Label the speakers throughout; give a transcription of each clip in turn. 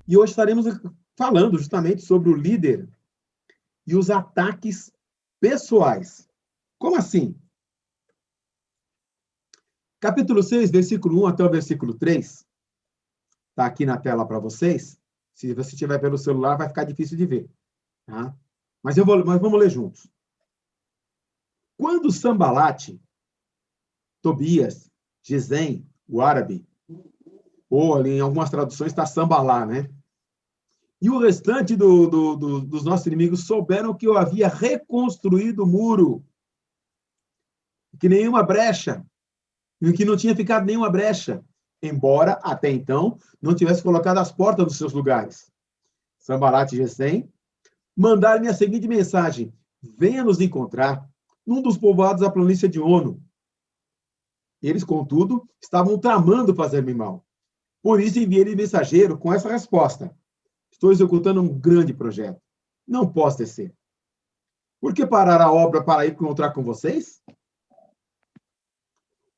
Speaker 1: E hoje estaremos falando justamente sobre o líder e os ataques pessoais. Como assim? Capítulo 6, versículo 1 até o versículo 3. Está aqui na tela para vocês. Se você estiver pelo celular, vai ficar difícil de ver. Tá? Mas vamos ler juntos. Quando Sambalate, Tobias, Gesem, o árabe, ou ali em algumas traduções está Sambalá, né? E o restante dos nossos inimigos souberam que eu havia reconstruído o muro, que nenhuma brecha, e que não tinha ficado nenhuma brecha, embora, até então, não tivesse colocado as portas nos seus lugares. Sambalat e Gesem mandaram-me a seguinte mensagem: venha nos encontrar num dos povoados da planície de Ono. Eles, contudo, estavam tramando fazer-me mal. Por isso enviei-lhe mensageiro com essa resposta: estou executando um grande projeto. Não posso descer. Por que parar a obra para ir encontrar com vocês?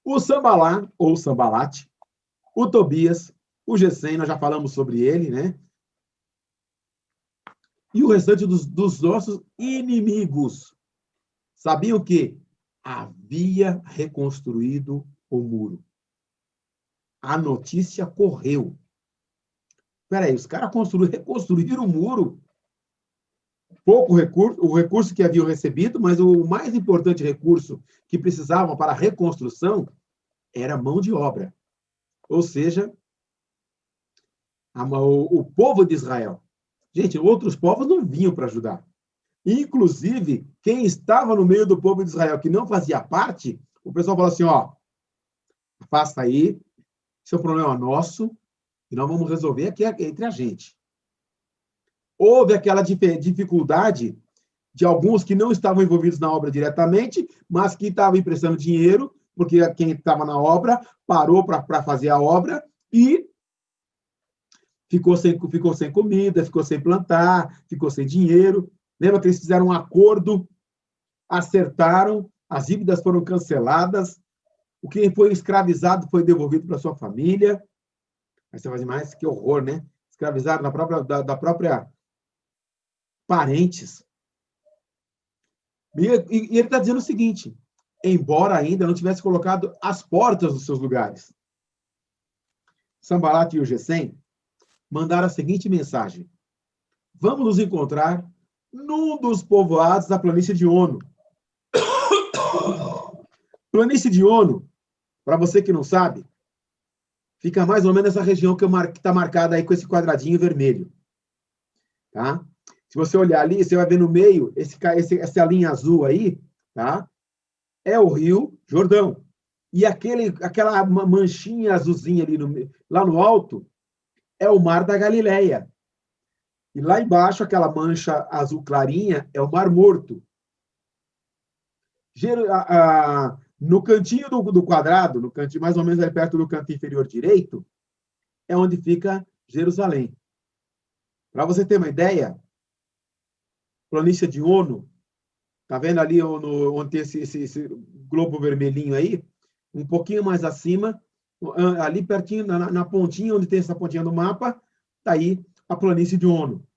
Speaker 1: O Sambalá, ou Sambalate, o Tobias, o Gesem, nós já falamos sobre ele, né? E o restante dos nossos inimigos sabiam que havia reconstruído o muro. A notícia correu. Peraí, os caras reconstruíram o muro. Pouco recurso, o recurso que haviam recebido, mas o mais importante recurso que precisavam para a reconstrução era mão de obra. Ou seja, o povo de Israel. Gente, outros povos não vinham para ajudar. Inclusive, quem estava no meio do povo de Israel, que não fazia parte, o pessoal falou assim, ó, afasta aí, isso é um problema nosso, e nós vamos resolver aqui entre a gente. Houve aquela dificuldade de alguns que não estavam envolvidos na obra diretamente, mas que estavam emprestando dinheiro, porque quem estava na obra parou para fazer a obra e ficou sem comida, ficou sem plantar, ficou sem dinheiro. Lembra que eles fizeram um acordo, acertaram, as dívidas foram canceladas, o que foi escravizado foi devolvido para sua família. Aí você vai dizer, mas que horror, né? Escravizado da própria parentes. E ele está dizendo o seguinte, embora ainda não tivesse colocado as portas nos seus lugares. Sambalat e o Gesem mandaram a seguinte mensagem: vamos nos encontrar num dos povoados da planície de Ono. Planície de Ono, para você que não sabe, fica mais ou menos essa região que está marcada aí com esse quadradinho vermelho. Tá? Se você olhar ali, você vai ver no meio, essa linha azul aí, tá? É o Rio Jordão. E aquela manchinha azulzinha ali lá no alto é o Mar da Galileia. E lá embaixo, aquela mancha azul clarinha é o Mar Morto. No cantinho do quadrado, no cantinho mais ou menos ali perto do canto inferior direito, é onde fica Jerusalém. Para você ter uma ideia, planície de Ono, tá vendo ali onde tem esse globo vermelhinho aí? Um pouquinho mais acima, ali pertinho, na pontinha, onde tem essa pontinha do mapa, tá aí a planície de Ono.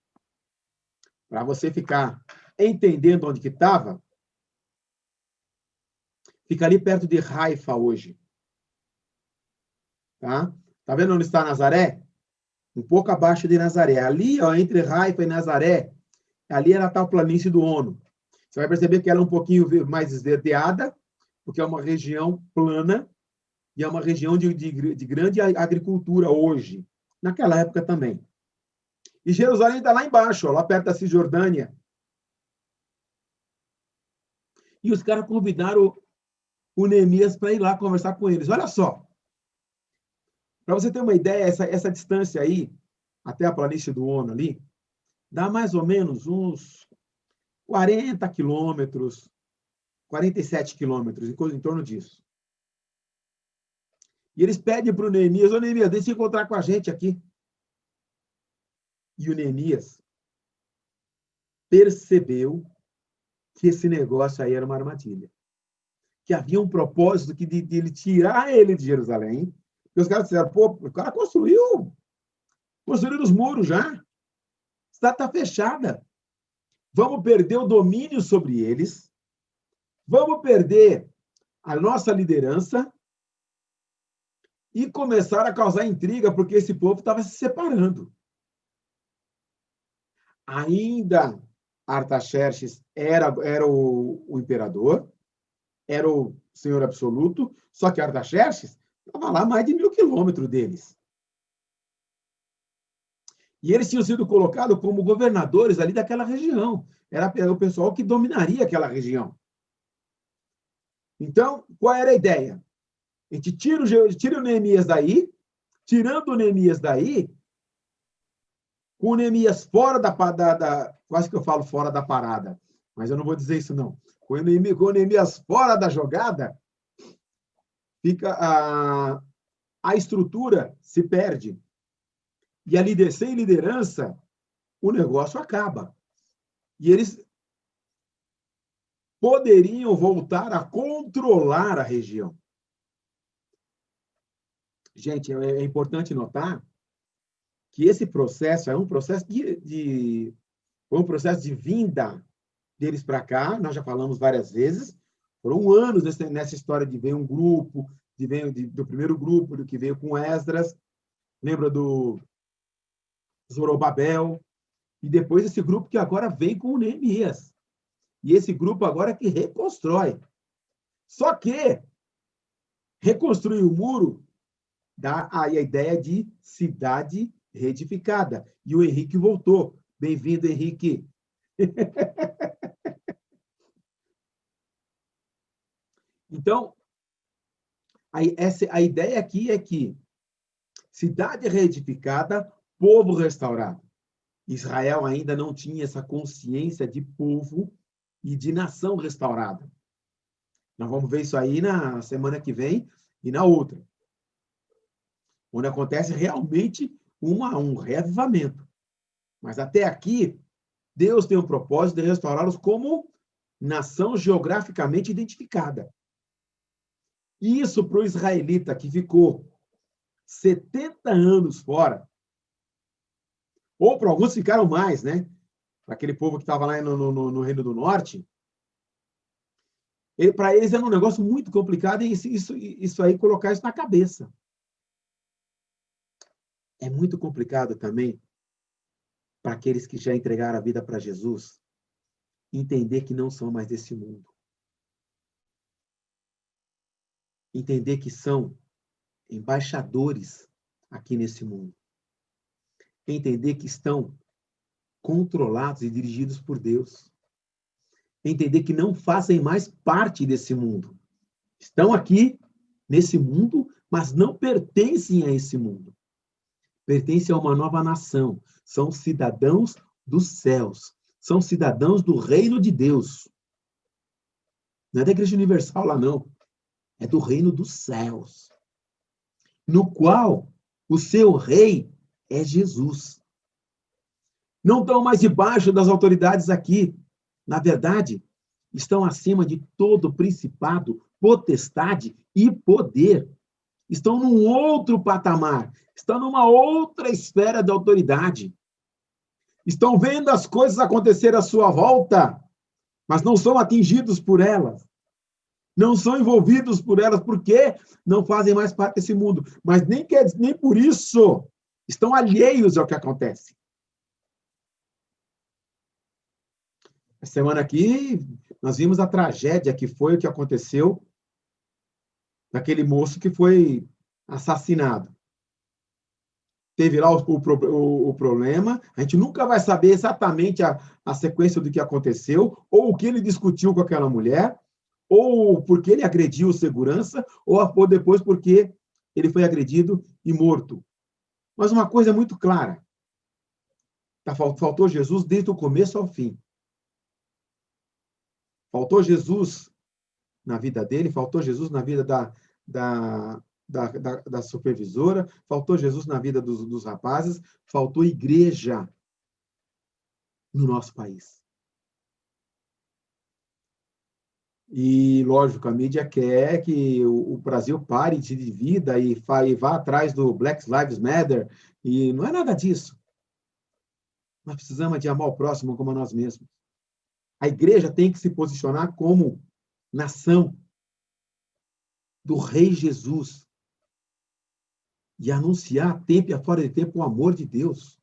Speaker 1: Para você ficar entendendo onde que estava, fica ali perto de Haifa hoje. Tá vendo onde está Nazaré? Um pouco abaixo de Nazaré. Ali, ó, entre Haifa e Nazaré, ali era a tal planície do Ono. Você vai perceber que ela é um pouquinho mais esverdeada, porque é uma região plana e é uma região de grande agricultura hoje. Naquela época também. E Jerusalém está lá embaixo, ó, lá perto da Cisjordânia. E os caras convidaram o Neemias para ir lá conversar com eles. Olha só. Para você ter uma ideia, essa distância aí, até a planície do Ono ali, dá mais ou menos uns 40 quilômetros, 47 quilômetros, em torno disso. E eles pedem para o Neemias, ô Neemias, deixa eu encontrar com a gente aqui. E o Neemias percebeu que esse negócio aí era uma armadilha. Que havia um propósito de ele tirar ele de Jerusalém. E os caras disseram, pô, o cara construiu Construíram os muros já. A cidade está fechada. Vamos perder o domínio sobre eles. Vamos perder a nossa liderança e começar a causar intriga, porque esse povo estava se separando. Ainda Artaxerxes era o imperador, era o senhor absoluto, só que Artaxerxes estava lá a mais de 1.000 quilômetros deles. E eles tinham sido colocados como governadores ali daquela região. Era o pessoal que dominaria aquela região. Então, qual era a ideia? A gente tira o Neemias daí, tirando o Neemias daí, com o Neemias fora quase que eu falo fora da parada, mas eu não vou dizer isso não. Com o Neemias fora da jogada, fica a estrutura se perde. E sem liderança, o negócio acaba. E eles poderiam voltar a controlar a região. Gente, é importante notar que esse processo é um processo foi um processo de vinda deles para cá, nós já falamos várias vezes, foram anos nessa história de ver um grupo, do primeiro grupo, do que veio com Esdras, lembra do Zorobabel, e depois esse grupo que agora vem com o Neemias. E esse grupo agora que reconstrói. Só que reconstruir o muro dá a ideia de cidade reedificada. E o Henrique voltou. Bem-vindo, Henrique. Então, a ideia aqui é que cidade reedificada, povo restaurado. Israel ainda não tinha essa consciência de povo e de nação restaurada. Nós vamos ver isso aí na semana que vem e na outra, onde acontece realmente um reavivamento. Mas até aqui, Deus tem um propósito de restaurá-los como nação geograficamente identificada. Isso para o israelita que ficou 70 anos fora, ou para alguns ficaram mais, né? Para aquele povo que estava lá no Reino do Norte, para eles era um negócio muito complicado e isso aí, colocar isso na cabeça. É muito complicado também para aqueles que já entregaram a vida para Jesus entender que não são mais desse mundo. Entender que são embaixadores aqui nesse mundo. Entender que estão controlados e dirigidos por Deus. Entender que não fazem mais parte desse mundo. Estão aqui nesse mundo, mas não pertencem a esse mundo. Pertencem a uma nova nação. São cidadãos dos céus. São cidadãos do reino de Deus. Não é da Igreja Universal lá, não. É do reino dos céus. No qual o seu rei é Jesus. Não estão mais debaixo das autoridades aqui. Na verdade, estão acima de todo principado, potestade e poder. Estão num outro patamar. Estão numa outra esfera de autoridade. Estão vendo as coisas acontecer à sua volta, mas não são atingidos por elas. Não são envolvidos por elas, porque não fazem mais parte desse mundo. Mas nem por isso estão alheios ao que acontece. A semana aqui, nós vimos a tragédia que foi o que aconteceu daquele moço que foi assassinado. Teve lá o problema, a gente nunca vai saber exatamente a sequência do que aconteceu, ou o que ele discutiu com aquela mulher, ou porque ele agrediu o segurança, ou depois porque ele foi agredido e morto. Mas uma coisa é muito clara. Faltou Jesus desde o começo ao fim. Faltou Jesus na vida dele, faltou Jesus na vida da supervisora, faltou Jesus na vida dos rapazes, faltou igreja no nosso país. E, lógico, a mídia quer que o Brasil pare de divida e vá atrás do Black Lives Matter, e não é nada disso. Nós precisamos de amar o próximo como a nós mesmos. A igreja tem que se posicionar como nação do Rei Jesus e anunciar a tempo e a fora de tempo o amor de Deus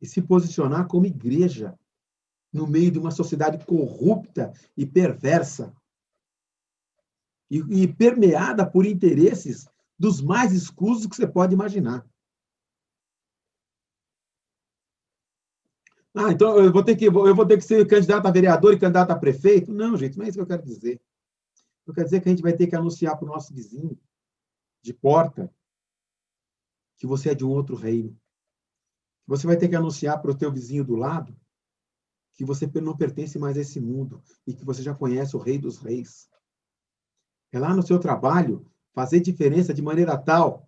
Speaker 1: e se posicionar como igreja no meio de uma sociedade corrupta e perversa e permeada por interesses dos mais escusos que você pode imaginar. Ah, então eu vou ter que ser candidato a vereador e candidato a prefeito? Não, gente, não é isso que eu quero dizer. Eu quero dizer que a gente vai ter que anunciar para o nosso vizinho de porta que você é de um outro reino. Você vai ter que anunciar para o teu vizinho do lado que você não pertence mais a esse mundo e que você já conhece o Rei dos Reis. É lá no seu trabalho fazer diferença de maneira tal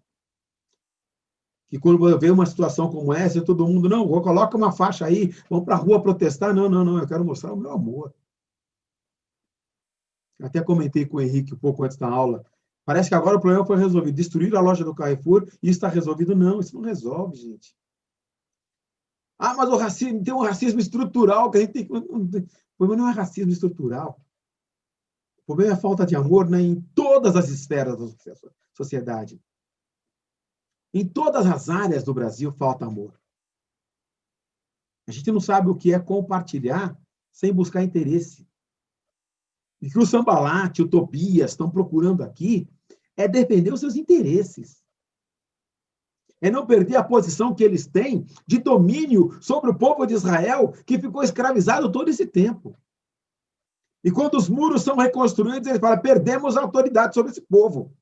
Speaker 1: que quando vê uma situação como essa, todo mundo, não, coloca uma faixa aí, vamos para a rua protestar. Não, não, não, eu quero mostrar o meu amor. Até comentei com o Henrique um pouco antes da aula. Parece que agora o problema foi resolvido. Destruir a loja do Carrefour e isso está resolvido. Não, isso não resolve, gente. Ah, mas o racismo, tem um racismo estrutural que a gente tem que... O problema não é racismo estrutural. O problema é a falta de amor, né, em todas as esferas da sociedade. Em todas as áreas do Brasil falta amor. A gente não sabe o que é compartilhar sem buscar interesse. E que o Sambalate, o Tobias estão procurando aqui é defender os seus interesses. É não perder a posição que eles têm de domínio sobre o povo de Israel, que ficou escravizado todo esse tempo. E quando os muros são reconstruídos, eles falam, perdemos a autoridade sobre esse povo.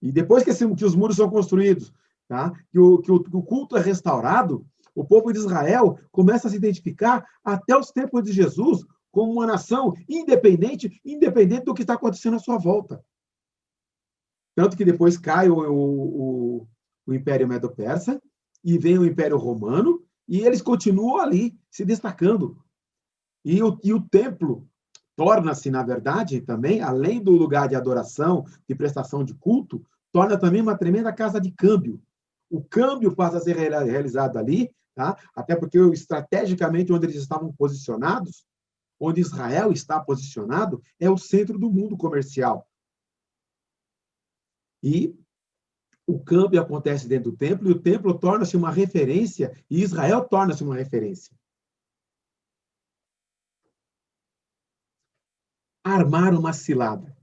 Speaker 1: E depois que os muros são construídos, tá? que o culto é restaurado, o povo de Israel começa a se identificar até os tempos de Jesus como uma nação independente do que está acontecendo à sua volta. Tanto que depois cai o Império Medo-Persa e vem o Império Romano e eles continuam ali se destacando. E o templo torna-se, na verdade, também, além do lugar de adoração, de prestação de culto, torna também uma tremenda casa de câmbio. O câmbio passa a ser realizado ali, tá? Até porque, estrategicamente, onde eles estavam posicionados, onde Israel está posicionado, é o centro do mundo comercial. E o câmbio acontece dentro do templo, e o templo torna-se uma referência, e Israel torna-se uma referência. Armaram uma cilada.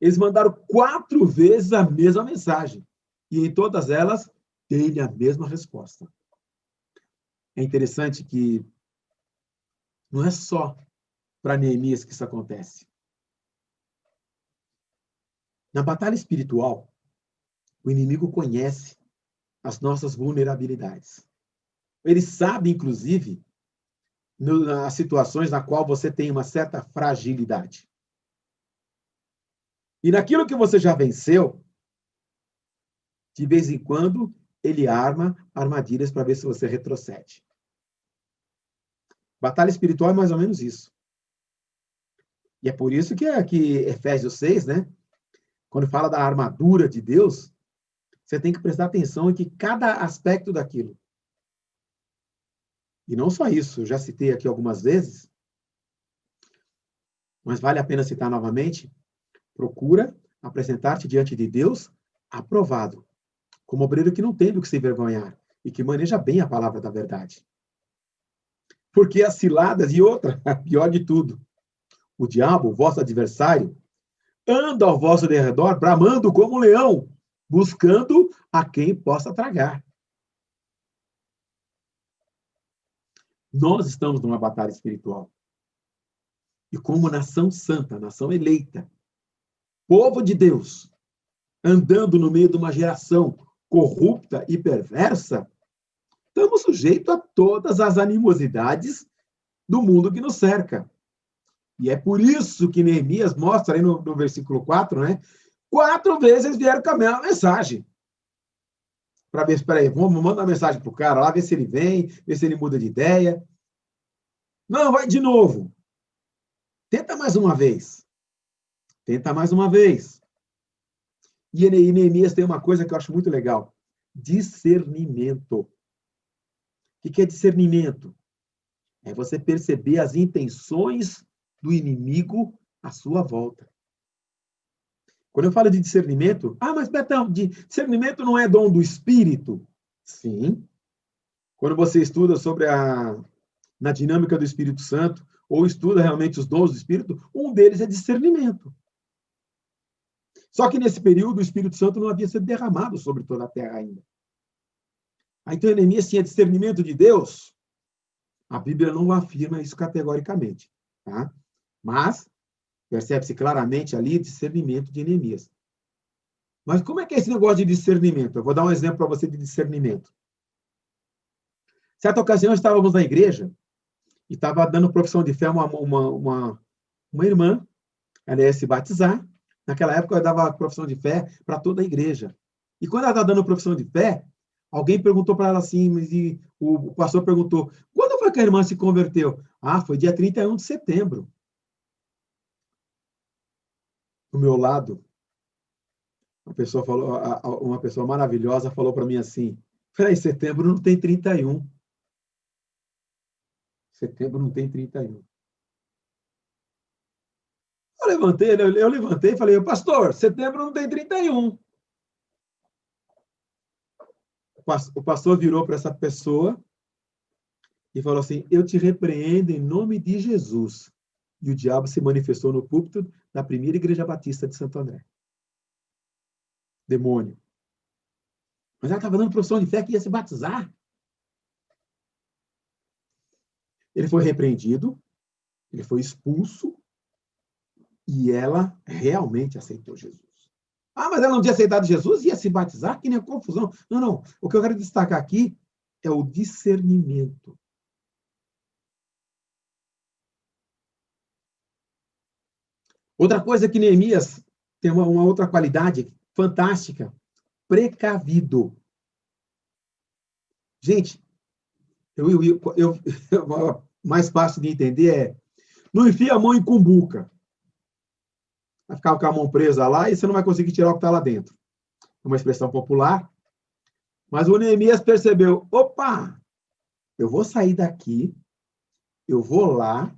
Speaker 1: Eles mandaram 4 vezes a mesma mensagem. E em todas elas, tem a mesma resposta. É interessante que não é só para Neemias que isso acontece. Na batalha espiritual, o inimigo conhece as nossas vulnerabilidades. Ele sabe, inclusive, nas situações na qual você tem uma certa fragilidade. E naquilo que você já venceu, de vez em quando, ele arma armadilhas para ver se você retrocede. Batalha espiritual é mais ou menos isso. E é por isso que Efésios 6, né? Quando fala da armadura de Deus, você tem que prestar atenção em que cada aspecto daquilo. E não só isso, eu já citei aqui algumas vezes, mas vale a pena citar novamente. Procura apresentar-te diante de Deus aprovado, como obreiro que não tem do que se envergonhar e que maneja bem a palavra da verdade. Porque as ciladas, e outra, a pior de tudo, o diabo, o vosso adversário, anda ao vosso derredor, bramando como um leão, buscando a quem possa tragar. Nós estamos numa batalha espiritual. E como nação santa, nação eleita, povo de Deus, andando no meio de uma geração corrupta e perversa, estamos sujeitos a todas as animosidades do mundo que nos cerca. E é por isso que Neemias mostra aí no versículo 4, né? 4 vezes eles vieram com a mesma mensagem. Para ver, espera aí, vamos mandar uma mensagem para o cara lá, ver se ele vem, ver se ele muda de ideia. Não, vai de novo. Tenta mais uma vez. Tenta mais uma vez. E Neemias tem uma coisa que eu acho muito legal. Discernimento. O que é discernimento? É você perceber as intenções do inimigo à sua volta. Quando eu falo de discernimento, mas Betão, discernimento não é dom do Espírito? Sim. Quando você estuda sobre na dinâmica do Espírito Santo, ou estuda realmente os dons do Espírito, um deles é discernimento. Só que nesse período o Espírito Santo não havia sido derramado sobre toda a terra ainda. Então Neemias tinha discernimento de Deus? A Bíblia não afirma isso categoricamente, tá? Mas percebe-se claramente ali discernimento de Neemias. Mas como é que é esse negócio de discernimento? Eu vou dar um exemplo para você de discernimento. Certa ocasião, estávamos na igreja e estava dando profissão de fé uma irmã, ela ia se batizar. Naquela época, eu dava profissão de fé para toda a igreja. E quando ela estava dando profissão de fé, alguém perguntou para ela assim, e o pastor perguntou, quando foi que a irmã se converteu? Foi dia 31 de setembro. Do meu lado, uma pessoa maravilhosa falou para mim assim, peraí, setembro não tem 31. Setembro não tem 31. Eu levantei e falei, pastor, setembro não tem 31. O pastor virou para essa pessoa e falou assim, eu te repreendo em nome de Jesus. E o diabo se manifestou no púlpito da primeira igreja batista de Santo André. Demônio. Mas ela estava dando profissão de fé que ia se batizar. Ele foi repreendido, ele foi expulso, e ela realmente aceitou Jesus. Mas ela não tinha aceitado Jesus e ia se batizar? Que nem confusão. Não. O que eu quero destacar aqui é o discernimento. Outra coisa que Neemias tem uma outra qualidade fantástica, precavido. Gente, mais fácil de entender não enfia a mão em cumbuca. Vai ficar com a mão presa lá e você não vai conseguir tirar o que está lá dentro. É uma expressão popular. Mas o Neemias percebeu, opa, eu vou sair daqui, eu vou lá,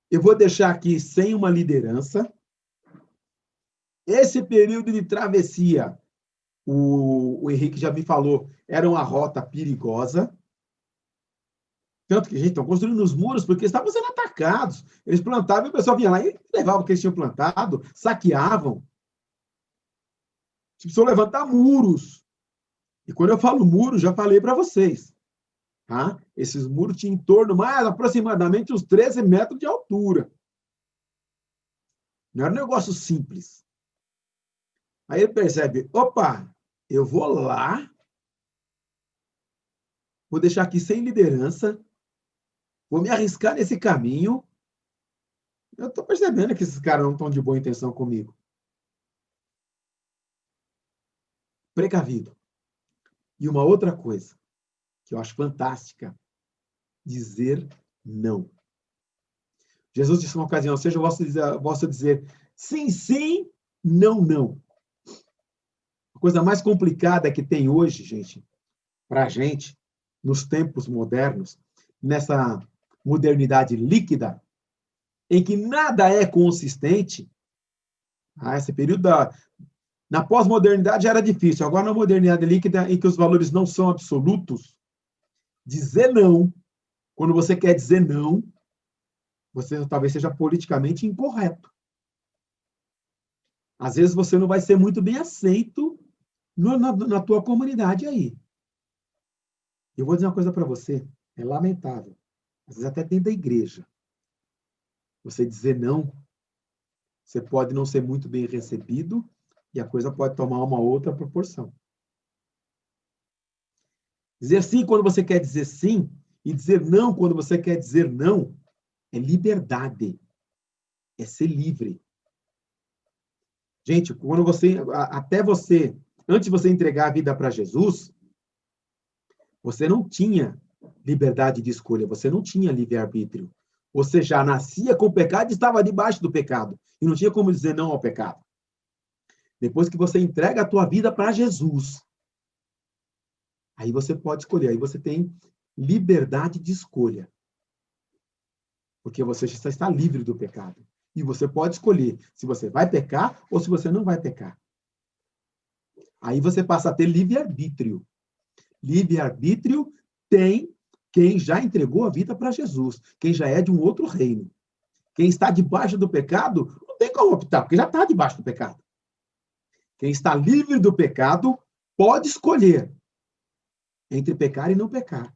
Speaker 1: eu vou deixar aqui sem uma liderança. Esse período de travessia, o Henrique já me falou, era uma rota perigosa. Tanto que, gente, estão construindo os muros porque estavam sendo atacados. Eles plantavam e o pessoal vinha lá e levava o que eles tinham plantado, saqueavam. Precisou levantar muros. E quando eu falo muros, já falei para vocês. Tá? Esses muros tinham em torno, mais aproximadamente, uns 13 metros de altura. Não era um negócio simples. Aí ele percebe, opa, eu vou lá, vou deixar aqui sem liderança, vou me arriscar nesse caminho. Eu estou percebendo que esses caras não estão de boa intenção comigo. Precavido. E uma outra coisa que eu acho fantástica, dizer não. Jesus disse numa ocasião, seja o vosso dizer sim, sim, não, não. A coisa mais complicada que tem hoje, gente, para a gente, nos tempos modernos, nessa modernidade líquida, em que nada é consistente, esse período na pós-modernidade já era difícil, agora na modernidade líquida, em que os valores não são absolutos, dizer não, quando você quer dizer não, você talvez seja politicamente incorreto. Às vezes você não vai ser muito bem aceito na tua comunidade aí. Eu vou dizer uma coisa para você, é lamentável, às vezes até dentro da igreja. Você dizer não, você pode não ser muito bem recebido e a coisa pode tomar uma outra proporção. Dizer sim quando você quer dizer sim e dizer não quando você quer dizer não é liberdade, é ser livre. Gente, quando antes de você entregar a vida para Jesus, você não tinha liberdade de escolha, você não tinha livre-arbítrio. Você já nascia com o pecado e estava debaixo do pecado. E não tinha como dizer não ao pecado. Depois que você entrega a tua vida para Jesus, aí você pode escolher. Aí você tem liberdade de escolha. Porque você já está livre do pecado. E você pode escolher se você vai pecar ou se você não vai pecar. Aí você passa a ter livre-arbítrio. Livre-arbítrio tem quem já entregou a vida para Jesus, quem já é de um outro reino. Quem está debaixo do pecado, não tem como optar, porque já está debaixo do pecado. Quem está livre do pecado pode escolher entre pecar e não pecar.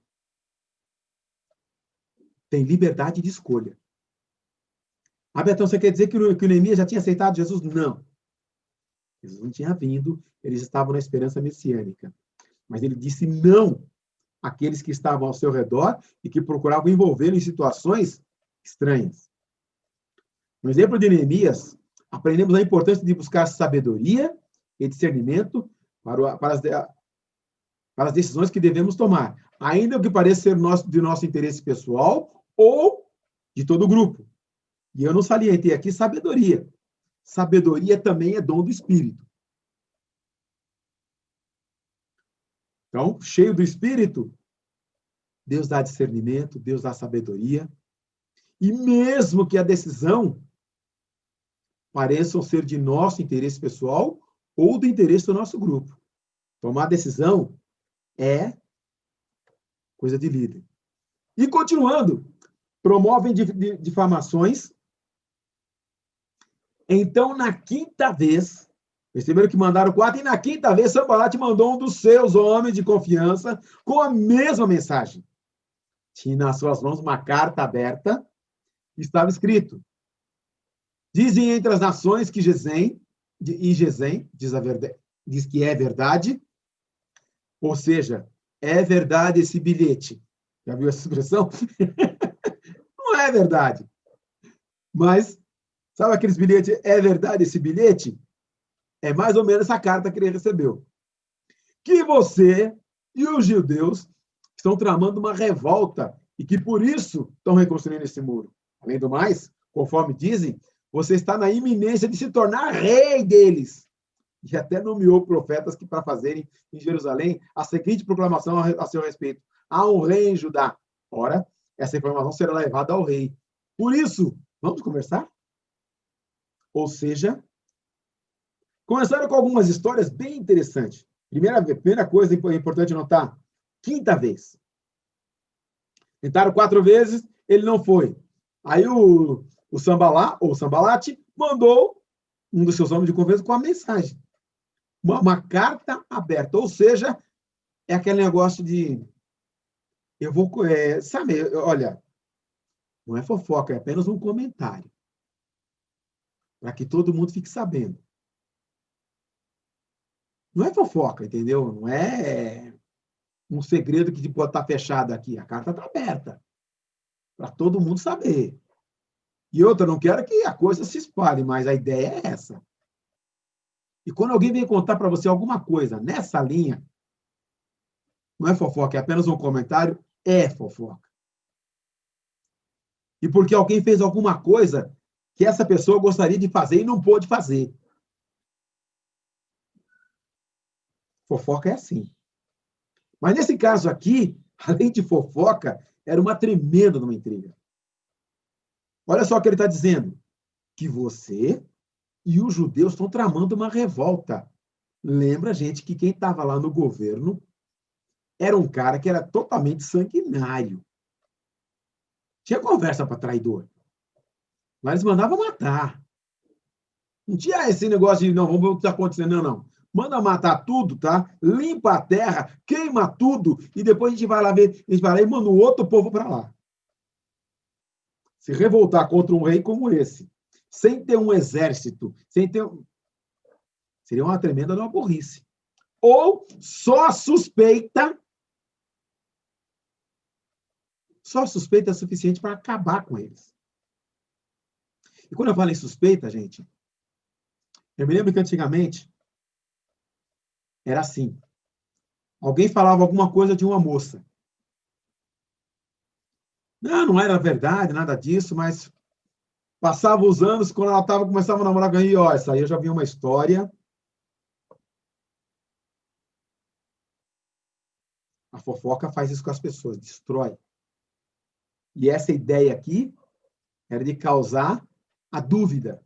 Speaker 1: Tem liberdade de escolha. Ah, Betão, você quer dizer que o Neemias já tinha aceitado Jesus? Não. Jesus não tinha vindo, eles estavam na esperança messiânica. Mas ele disse não àqueles que estavam ao seu redor e que procuravam envolvê-lo em situações estranhas. No exemplo de Neemias, aprendemos a importância de buscar sabedoria e discernimento para as decisões que devemos tomar, ainda que pareça ser de nosso interesse pessoal ou de todo o grupo. E eu não salientei aqui sabedoria. Sabedoria também é dom do Espírito. Então, cheio do Espírito, Deus dá discernimento, Deus dá sabedoria. E mesmo que a decisão pareça ser de nosso interesse pessoal ou do interesse do nosso grupo. Tomar decisão é coisa de líder. E continuando, promovem difamações. Então, na quinta vez, perceberam que mandaram 4, e na quinta vez, Sanbalat mandou um dos seus homens de confiança com a mesma mensagem. Tinha nas suas mãos uma carta aberta, estava escrito: dizem entre as nações que Gesem diz a verdade, diz que é verdade, ou seja, é verdade esse bilhete. Já viu essa expressão? Não é verdade. Mas, sabe aqueles bilhetes, é verdade esse bilhete? É mais ou menos essa carta que ele recebeu. Que você e os judeus estão tramando uma revolta e que por isso estão reconstruindo esse muro. Além do mais, conforme dizem, você está na iminência de se tornar rei deles. E até nomeou profetas que para fazerem em Jerusalém a seguinte proclamação a seu respeito: há um rei em Judá. Ora, essa informação será levada ao rei. Por isso, vamos conversar? Ou seja, começaram com algumas histórias bem interessantes. Primeira coisa importante notar, quinta vez. Tentaram 4 vezes, ele não foi. Aí o Sanbalat, mandou um dos seus homens de confiança com a mensagem. Uma carta aberta. Ou seja, é aquele negócio de... Eu vou... sabe, olha, não é fofoca, é apenas um comentário. Para que todo mundo fique sabendo. Não é fofoca, entendeu? Não é um segredo que pode estar fechado aqui. A carta está aberta. Para todo mundo saber. E outra, não quero que a coisa se espalhe, mas a ideia é essa. E quando alguém vem contar para você alguma coisa nessa linha, não é fofoca, é apenas um comentário, é fofoca. E porque alguém fez alguma coisa que essa pessoa gostaria de fazer e não pôde fazer. Fofoca é assim. Mas nesse caso aqui, além de fofoca, era uma tremenda uma intriga. Olha só o que ele está dizendo. Que você e os judeus estão tramando uma revolta. Lembra, gente, que quem estava lá no governo era um cara que era totalmente sanguinário. Tinha conversa para traidor. Mas eles mandavam matar. Não tinha esse negócio de, não, vamos ver o que está acontecendo. Não, não. Manda matar tudo, tá? Limpa a terra, queima tudo, e depois a gente vai lá ver, a gente vai lá e manda o outro povo para lá. Se revoltar contra um rei como esse, sem ter um exército, sem ter... Seria uma tremenda uma burrice. Ou só suspeita é suficiente para acabar com eles. E quando eu falo em suspeita, gente, eu me lembro que antigamente era assim. Alguém falava alguma coisa de uma moça. Não, não era verdade, nada disso, mas passava os anos, quando ela começava a namorar com ele, ó, essa aí eu já vi uma história. A fofoca faz isso com as pessoas, destrói. E essa ideia aqui era de causar a dúvida.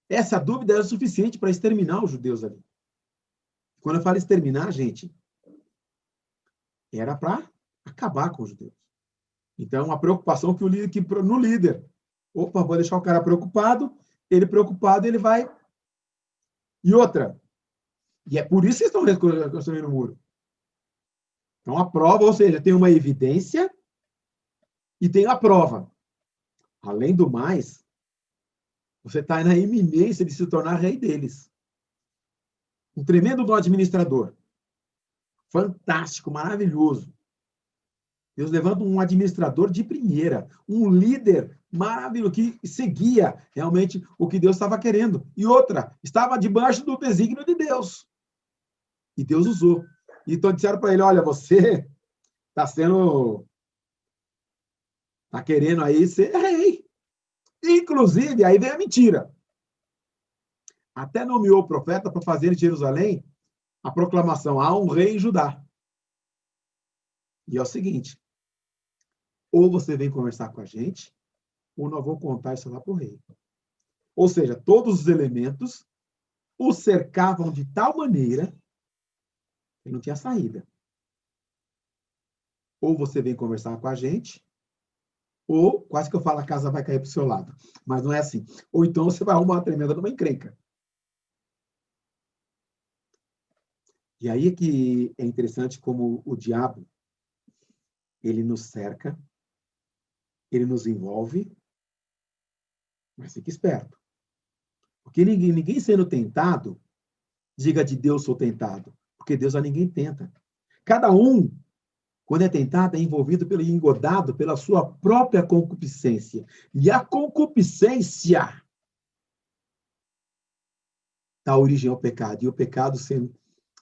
Speaker 1: Essa dúvida era suficiente para exterminar os judeus ali. Quando eu falo exterminar, gente, era para acabar com os judeus. Então, a preocupação que no líder. Opa, vou deixar o cara preocupado, ele vai. E outra, e é por isso que estão reconstruindo o muro. Então, a prova, ou seja, tem uma evidência e tem a prova. Além do mais, você está na iminência de se tornar rei deles. Um tremendo administrador. Fantástico, maravilhoso. Deus levanta um administrador de primeira, um líder maravilhoso, que seguia realmente o que Deus estava querendo. E outra, estava debaixo do desígnio de Deus. E Deus usou. Então disseram para ele, olha, você está querendo aí ser rei. Inclusive, aí vem a mentira. Até nomeou o profeta para fazer em Jerusalém a proclamação, há um rei em Judá. E é o seguinte, ou você vem conversar com a gente, ou nós vamos contar isso lá para o rei. Ou seja, todos os elementos o cercavam de tal maneira que não tinha saída. Ou você vem conversar com a gente, ou, quase que eu falo, a casa vai cair para o seu lado. Mas não é assim. Ou então você vai arrumar uma tremenda numa encrenca. E aí é que é interessante como o diabo, ele nos cerca, ele nos envolve, mas fique esperto. Porque ninguém sendo tentado, diga de Deus sou tentado. Porque Deus a ninguém tenta. Cada um, quando é tentado, é envolvido engodado pela sua própria concupiscência. E a concupiscência dá origem ao pecado. E o pecado sendo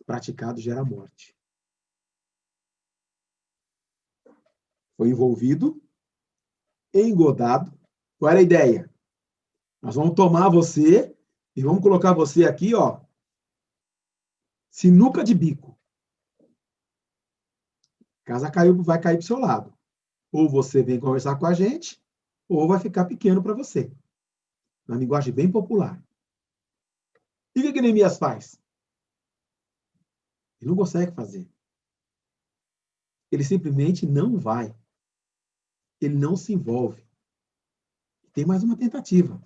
Speaker 1: praticado gera morte. Foi envolvido, engodado. Qual era a ideia? Nós vamos tomar você e vamos colocar você aqui, ó, sinuca de bico. A casa caiu, vai cair para o seu lado. Ou você vem conversar com a gente, ou vai ficar pequeno para você. Na linguagem bem popular. E o que Neemias faz? Ele não consegue fazer. Ele simplesmente não vai. Ele não se envolve. Tem mais uma tentativa.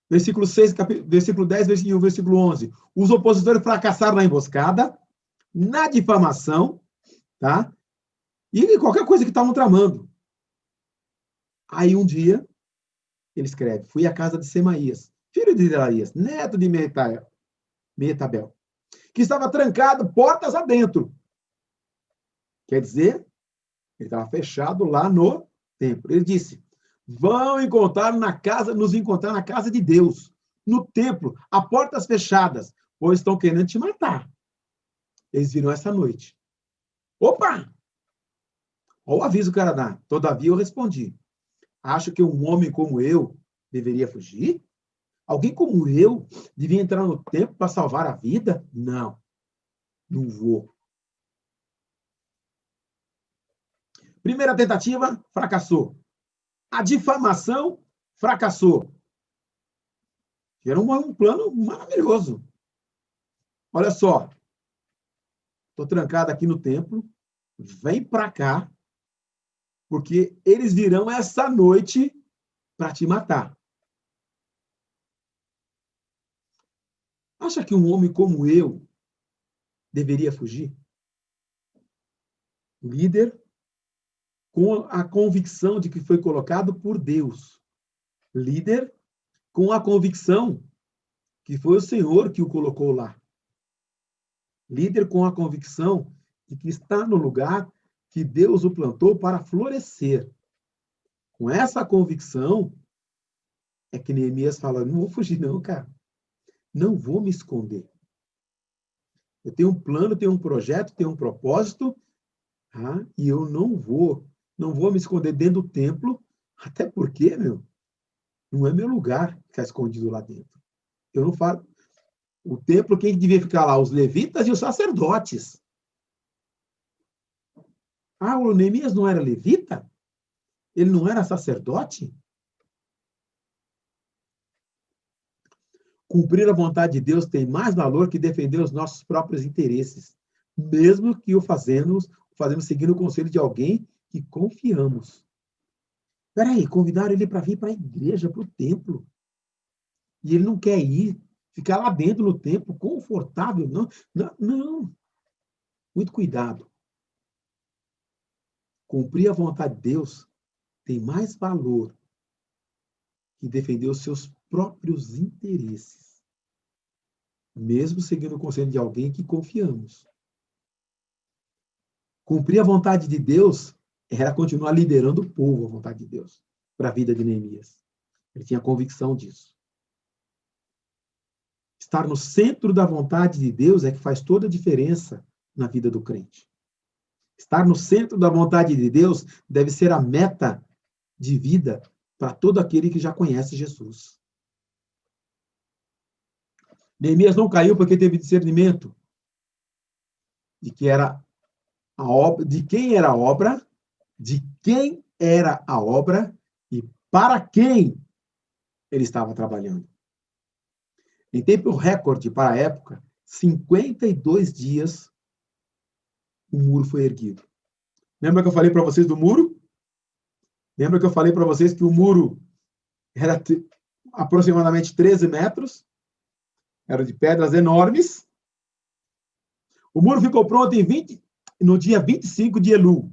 Speaker 1: Versículo 6, versículo 10 e o versículo 11. Os opositores fracassaram na emboscada, na difamação, tá? E qualquer coisa que estavam tramando. Aí um dia, ele escreve, fui à casa de Semaías, filho de Delarias, neto de Mehetabel, que estava trancado portas adentro. Quer dizer, ele estava fechado lá no templo. Ele disse, nos encontrar na casa de Deus, no templo, a portas fechadas, pois estão querendo te matar. Eles viram essa noite. Opa! Olha o aviso que o cara dá. Todavia eu respondi, acho que um homem como eu deveria fugir? Alguém como eu devia entrar no templo para salvar a vida? Não, não vou. Primeira tentativa, fracassou. A difamação, fracassou. Era um plano maravilhoso. Olha só, estou trancado aqui no templo, vem para cá, porque eles virão essa noite para te matar. Acha que um homem como eu deveria fugir? Líder com a convicção de que foi colocado por Deus. Líder com a convicção que foi o Senhor que o colocou lá. Líder com a convicção de que está no lugar que Deus o plantou para florescer. Com essa convicção, é que Neemias fala, não vou fugir não, cara. Não vou me esconder. Eu tenho um plano, tenho um projeto, tenho um propósito. Tá? E eu não vou me esconder dentro do templo, até porque, não é meu lugar ficar escondido lá dentro. Eu não falo. O templo, quem devia ficar lá? Os levitas e os sacerdotes. Ah, o Neemias não era levita? Ele não era sacerdote? Cumprir a vontade de Deus tem mais valor que defender os nossos próprios interesses, mesmo que o fazemos seguindo o conselho de alguém que confiamos. Espera aí, convidaram ele para vir para a igreja, para o templo. E ele não quer ir, ficar lá dentro no templo, confortável. Não, não, não. Muito cuidado. Cumprir a vontade de Deus tem mais valor que defender os seus próprios interesses, mesmo seguindo o conselho de alguém que confiamos. Cumprir a vontade de Deus era continuar liderando o povo, a vontade de Deus, para a vida de Neemias. Ele tinha convicção disso. Estar no centro da vontade de Deus é que faz toda a diferença na vida do crente. Estar no centro da vontade de Deus deve ser a meta de vida para todo aquele que já conhece Jesus. Neemias não caiu porque teve discernimento de que era a obra, de quem era a obra e para quem ele estava trabalhando. Em tempo recorde para a época, 52 dias o muro foi erguido. Lembra que eu falei para vocês do muro? Lembra que eu falei para vocês que o muro era aproximadamente 13 metros? Era de pedras enormes. O muro ficou pronto no dia 25 de Elul,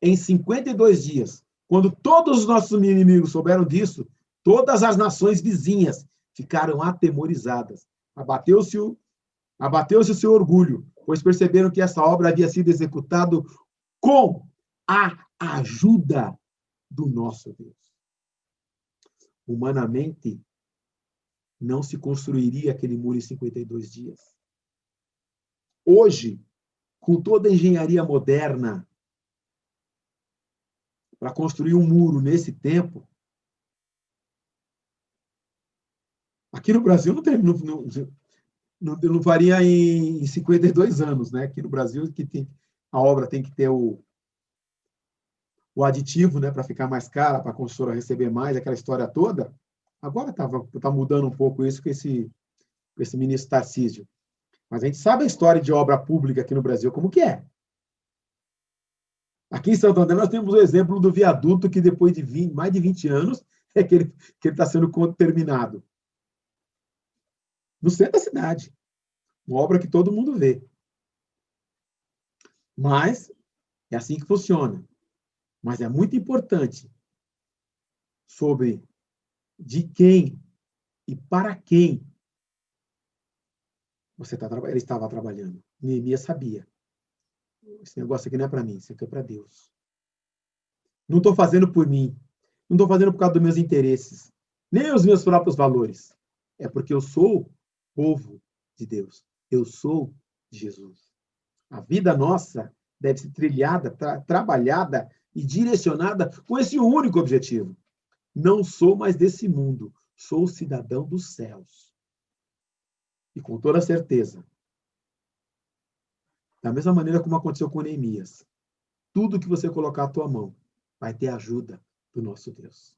Speaker 1: em 52 dias. Quando todos os nossos inimigos souberam disso, todas as nações vizinhas ficaram atemorizadas. Abateu-se o seu orgulho, pois perceberam que essa obra havia sido executada com a ajuda do nosso Deus. Humanamente, não se construiria aquele muro em 52 dias. Hoje, com toda a engenharia moderna, para construir um muro nesse tempo, aqui no Brasil não faria em 52 anos, né? Aqui no Brasil a obra tem que ter o aditivo, né, para ficar mais cara, para a construtora receber mais, aquela história toda. Agora tá mudando um pouco isso com esse ministro Tarcísio. Mas a gente sabe a história de obra pública aqui no Brasil, como que é. Aqui em Santo André nós temos o exemplo do viaduto que depois de mais de 20 anos é que ele está sendo terminado. No centro da cidade. Uma obra que todo mundo vê. Mas é assim que funciona. Mas é muito importante sobre de quem e para quem ele estava trabalhando. Neemias sabia. Esse negócio aqui não é para mim, isso aqui é para Deus. Não estou fazendo por mim. Não estou fazendo por causa dos meus interesses. Nem os meus próprios valores. É porque eu sou povo de Deus. Eu sou de Jesus. A vida nossa deve ser trilhada, trabalhada e direcionada com esse único objetivo. Não sou mais desse mundo, sou cidadão dos céus. E com toda certeza, da mesma maneira como aconteceu com Neemias, tudo que você colocar à tua mão vai ter ajuda do nosso Deus.